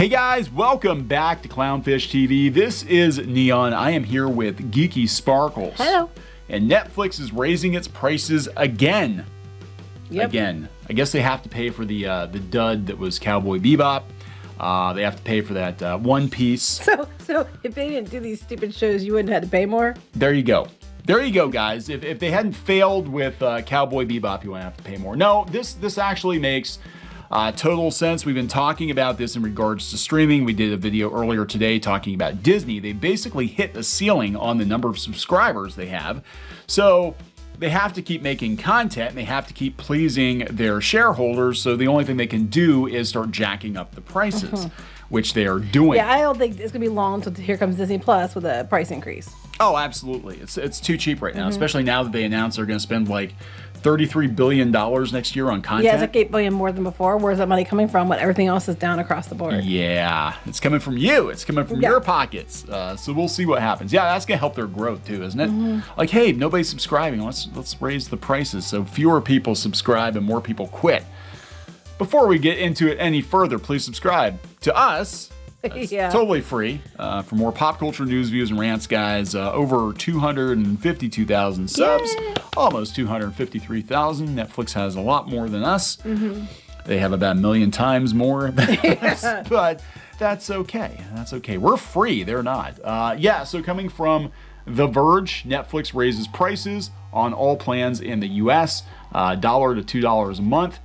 Hey guys, welcome back to Clownfish TV. This is Neon. I am here with Geeky Sparkles. Hello. And Netflix is raising its prices again. Yep. Again. I guess they have to pay for the dud that was Cowboy Bebop. They have to pay for that One Piece. So if they didn't do these stupid shows, you wouldn't have to pay more? There you go. There you go, guys. If they hadn't failed with Cowboy Bebop, you wouldn't have to pay more. No, this actually makes total sense. We've been talking about this in regards to streaming. We did a video earlier today talking about Disney. They basically hit the ceiling on the number of subscribers they have. So they have to keep making content and they have to keep pleasing their shareholders. So the only thing they can do is start jacking up the prices, which they are doing. Yeah, I don't think it's going to be long until here comes Disney Plus with a price increase. Oh, absolutely. It's too cheap right now, especially now that they announced they're going to spend like $33 billion next year on content. Yeah, it's like $8 billion more than before. Where's that money coming from when everything else is down across the board? Yeah, it's coming from you. It's coming from your pockets. So we'll see what happens. Yeah, that's going to help their growth too, isn't it? Like, hey, nobody's subscribing. Let's raise the prices so fewer people subscribe and more people quit. Before we get into it any further, please subscribe to us. It's totally free. For more pop culture news, views, and rants, guys, over 252,000 subs, almost 253,000. Netflix has a lot more than us. They have about 1 million times more than us, but that's okay. That's okay. We're free. They're not. So coming from The Verge, Netflix raises prices on all plans in the U.S., $1 to $2 a month.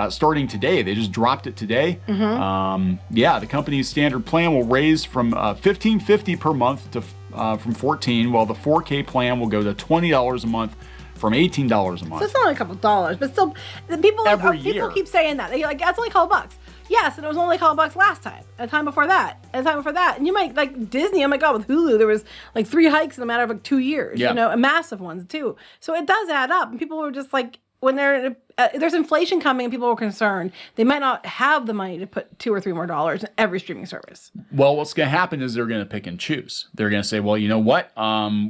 Starting today, they just dropped it today. The company's standard plan will raise from $15.50 per month to from $14, while the 4K plan will go to $20 a month from $18 a month. So it's only a couple dollars, but still, people keep saying that. They're like, that's only a couple bucks. Yes, and it was only a couple bucks last time, and the time before that, and the time before that. And you might, like Disney, oh my God, with Hulu, there was like 3 hikes in a matter of like 2 years, and massive ones too. So it does add up, and people were just like, when there's inflation coming and people are concerned, they might not have the money to put $2 or $3 more in every streaming service. Well, what's going to happen is they're going to pick and choose. They're going to say, well, you know what?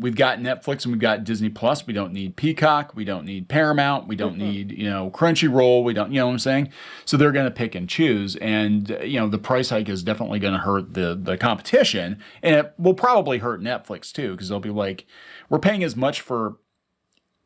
We've got Netflix and we've got Disney Plus. We don't need Peacock. We don't need Paramount. We don't need, Crunchyroll. We don't, you know what I'm saying? So they're going to pick and choose. And, the price hike is definitely going to hurt the competition. And it will probably hurt Netflix too, because they'll be like, we're paying as much for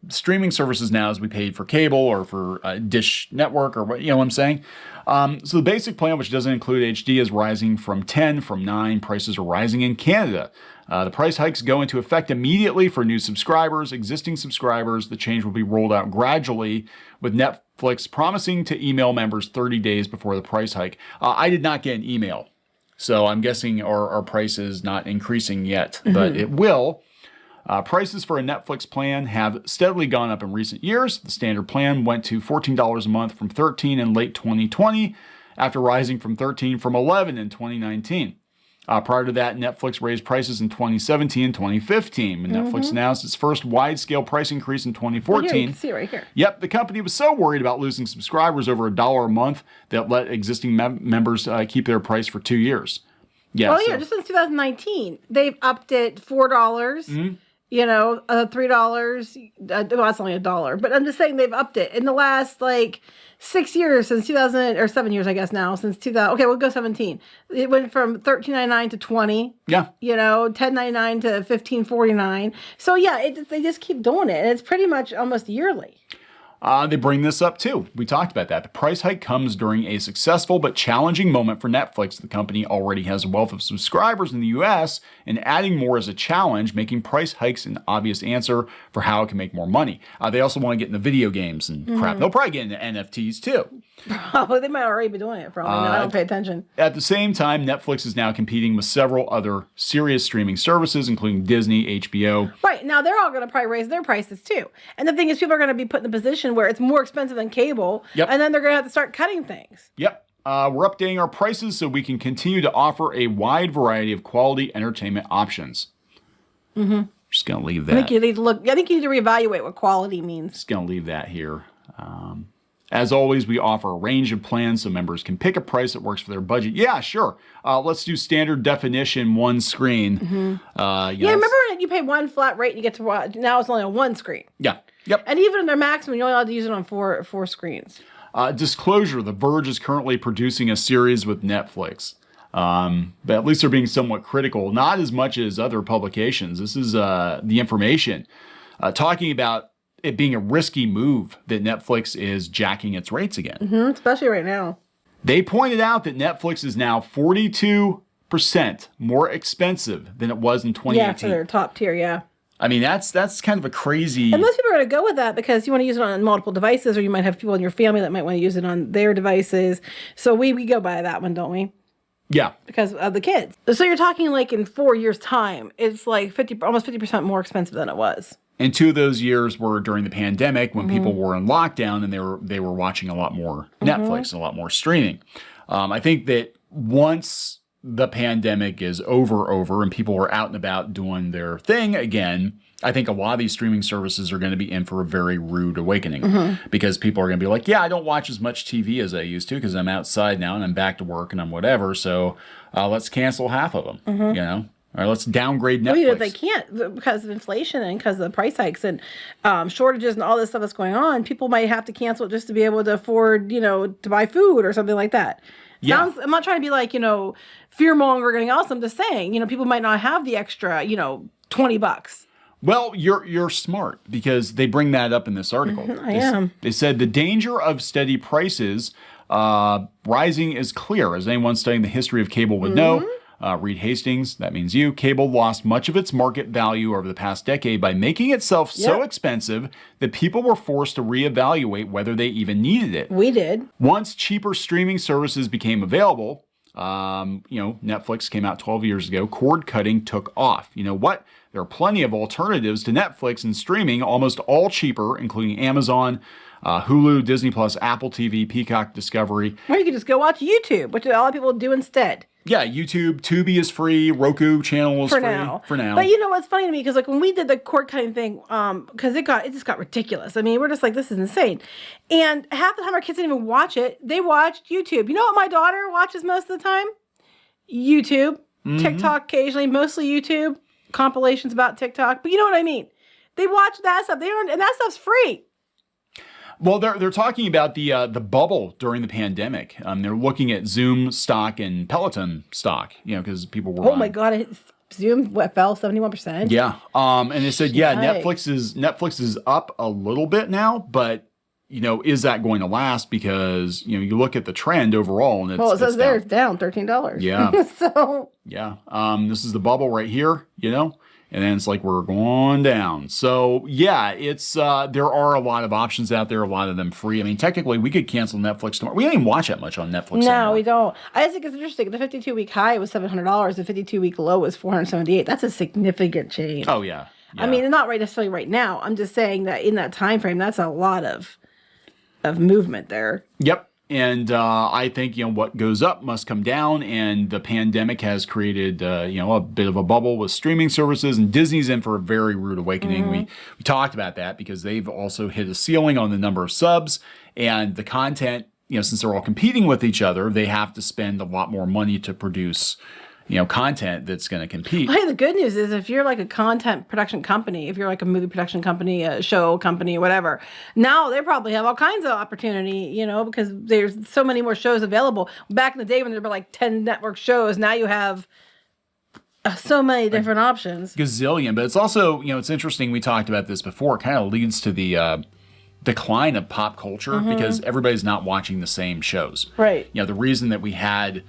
streaming services now as we paid for cable or for Dish Network or what, you know what I'm saying? So the basic plan, which doesn't include HD, is rising from 10, from 9. Prices are rising in Canada. The price hikes go into effect immediately for new subscribers. Existing subscribers, the change will be rolled out gradually, with Netflix promising to email members 30 days before the price hike. I did not get an email, so I'm guessing our price is not increasing yet, but it will. Prices for a Netflix plan have steadily gone up in recent years. The standard plan went to $14 a month from $13 in late 2020, after rising from $13 from $11 in 2019. Prior to that, Netflix raised prices in 2017 and 2015. When Netflix announced its first wide-scale price increase in 2014. Well, here, you can see it right here. Yep, the company was so worried about losing subscribers over $1 a month that let existing members keep their price for 2 years. Yeah, just since 2019, they've upped it $4. $3. Well, that's only $1, but I'm just saying they've upped it in the last 6 years since 2000, or 7 years, I guess now, since 2000. Okay, we'll go 17. It went from $13.99 to $20. Yeah. $10.99 to $15.49. So yeah, they just keep doing it, and it's pretty much almost yearly. They bring this up too. We talked about that. The price hike comes during a successful but challenging moment for Netflix. The company already has a wealth of subscribers in the US, and adding more is a challenge, making price hikes an obvious answer for how it can make more money. They also want to get into video games and crap. They'll probably get into NFTs too. Probably. They might already be doing it for all I know. I don't pay attention. At the same time, Netflix is now competing with several other serious streaming services, including Disney, HBO. Right. Now, they're all going to probably raise their prices too. And the thing is, people are going to be put in a position where it's more expensive than cable. Yep. And then they're going to have to start cutting things. Yep. We're updating our prices so we can continue to offer a wide variety of quality entertainment options. Just going to leave that. I think you need to reevaluate what quality means. Just going to leave that here. As always, we offer a range of plans so members can pick a price that works for their budget. Yeah, sure. Let's do standard definition, one screen. Yes. Yeah, remember when you pay one flat rate and you get to watch? Now it's only on one screen. Yeah. Yep. And even in their maximum, you're only allowed to use it on four screens. Disclosure, The Verge is currently producing a series with Netflix. But at least they're being somewhat critical, not as much as other publications. This is The Information talking about it being a risky move that Netflix is jacking its rates again. Especially right now. They pointed out that Netflix is now 42% more expensive than it was in 2018. Yeah, for their top tier, yeah. I mean, that's kind of a crazy... And most people are going to go with that because you want to use it on multiple devices, or you might have people in your family that might want to use it on their devices. So we go by that one, don't we? Yeah. Because of the kids. So you're talking like in 4 years' time, it's like almost 50% more expensive than it was. And 2 of those years were during the pandemic when people were in lockdown and they were watching a lot more Netflix and a lot more streaming. I think that once the pandemic is over and people are out and about doing their thing again, I think a lot of these streaming services are going to be in for a very rude awakening because people are going to be like, yeah, I don't watch as much TV as I used to because I'm outside now and I'm back to work and I'm whatever. So let's cancel half of them, you know? All right, let's downgrade Netflix. Well, they can't because of inflation and because of the price hikes and shortages and all this stuff that's going on. People might have to cancel it just to be able to afford, to buy food or something like that. Yeah. I'm not trying to be like, fear-mongering or anything else. I'm just saying, people might not have the extra, $20. Well, you're smart because they bring that up in this article. I am. They said the danger of steady prices rising is clear, as anyone studying the history of cable would know. Reed Hastings, that means you. Cable lost much of its market value over the past decade by making itself so expensive that people were forced to reevaluate whether they even needed it. We did. Once cheaper streaming services became available, Netflix came out 12 years ago, cord cutting took off. You know what? There are plenty of alternatives to Netflix and streaming, almost all cheaper, including Amazon, Hulu, Disney Plus, Apple TV, Peacock, Discovery. Or you could just go watch YouTube, which a lot of people do instead. Yeah, YouTube, Tubi is free, Roku channel is free for now. But you know what's funny to me, because like when we did the cord cutting thing, because it just got ridiculous. I mean, we're just like, this is insane. And half the time our kids didn't even watch it. They watched YouTube. You know what my daughter watches most of the time? YouTube, TikTok occasionally, mostly YouTube, compilations about TikTok. But you know what I mean? They watch that stuff. And that stuff's free. Well, they're talking about the bubble during the pandemic. They're looking at Zoom stock and Peloton stock, because people were. Oh my God! Zoom fell 71%. Yeah, and they said, Netflix is up a little bit now, but is that going to last? Because you look at the trend overall, and it says it's down $13. Yeah. So. Yeah. This is the bubble right here. And then it's like we're going down. So yeah, it's there are a lot of options out there, a lot of them free. I mean, technically, we could cancel Netflix tomorrow. We don't even watch that much on Netflix anymore. No, we don't. I just think it's interesting. The 52-week high was $700. The 52-week low was $478. That's a significant change. Oh yeah. I mean, not necessarily right now. I'm just saying that in that time frame, that's a lot of movement there. Yep. And I think, what goes up must come down. And the pandemic has created, a bit of a bubble with streaming services. And Disney's in for a very rude awakening. We talked about that because they've also hit a ceiling on the number of subs. And the content, since they're all competing with each other, they have to spend a lot more money to produce content that's going to compete. Well, hey, the good news is if you're like a content production company, if you're like a movie production company, a show company, whatever, now they probably have all kinds of opportunity, because there's so many more shows available. Back in the day when there were like 10 network shows, now you have so many different options. Gazillion. But it's also, it's interesting. We talked about this before. It kind of leads to the decline of pop culture because everybody's not watching the same shows. Right. The reason that we had...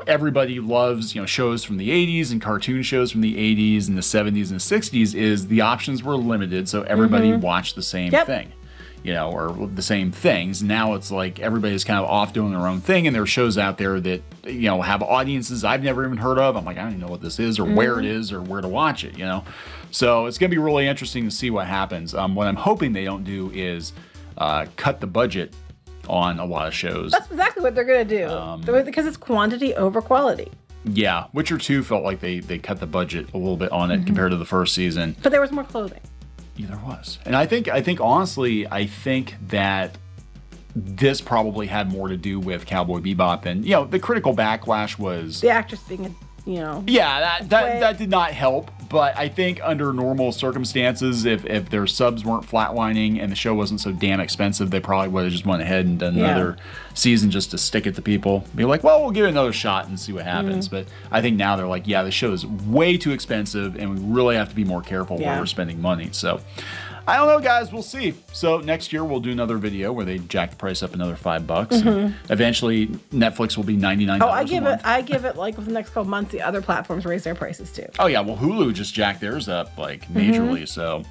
everybody loves, shows from the 80s and cartoon shows from the 80s and the 70s and the 60s is the options were limited. So everybody watched the same thing, or the same things. Now it's like everybody's kind of off doing their own thing. And there are shows out there that, have audiences I've never even heard of. I'm like, I don't even know what this is or where it is or where to watch it, So it's going to be really interesting to see what happens. What I'm hoping they don't do is cut the budget on a lot of shows. That's exactly what they're going to do. Because it's quantity over quality. Yeah. Witcher 2 felt like they cut the budget a little bit on it compared to the first season. But there was more clothing. Yeah, there was. And I think honestly, that this probably had more to do with Cowboy Bebop than, the critical backlash was... The actress being, Yeah, that did not help. But I think under normal circumstances, if their subs weren't flatlining and the show wasn't so damn expensive, they probably would have just went ahead and done another season just to stick it to people. Be like, well, we'll give it another shot and see what happens. But I think now they're like, yeah, the show is way too expensive and we really have to be more careful where we're spending money. So I don't know, guys. We'll see. So next year we'll do another video where they jack the price up another $5. And eventually Netflix will be $99. Oh, I give it like within the next couple months, the other platforms raise their prices too. Oh yeah, well Hulu just jacked theirs up like majorly. So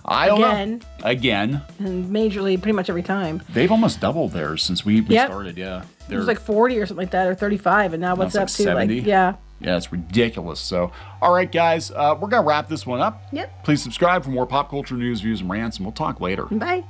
I don't know. Again. And majorly, pretty much every time. They've almost doubled theirs since we started. Yeah, it was like 40 or something like that, or 35, and now what's up to 70? like Yeah, it's ridiculous. So, all right, guys, we're going to wrap this one up. Yep. Please subscribe for more pop culture news, views, and rants, and we'll talk later. Bye.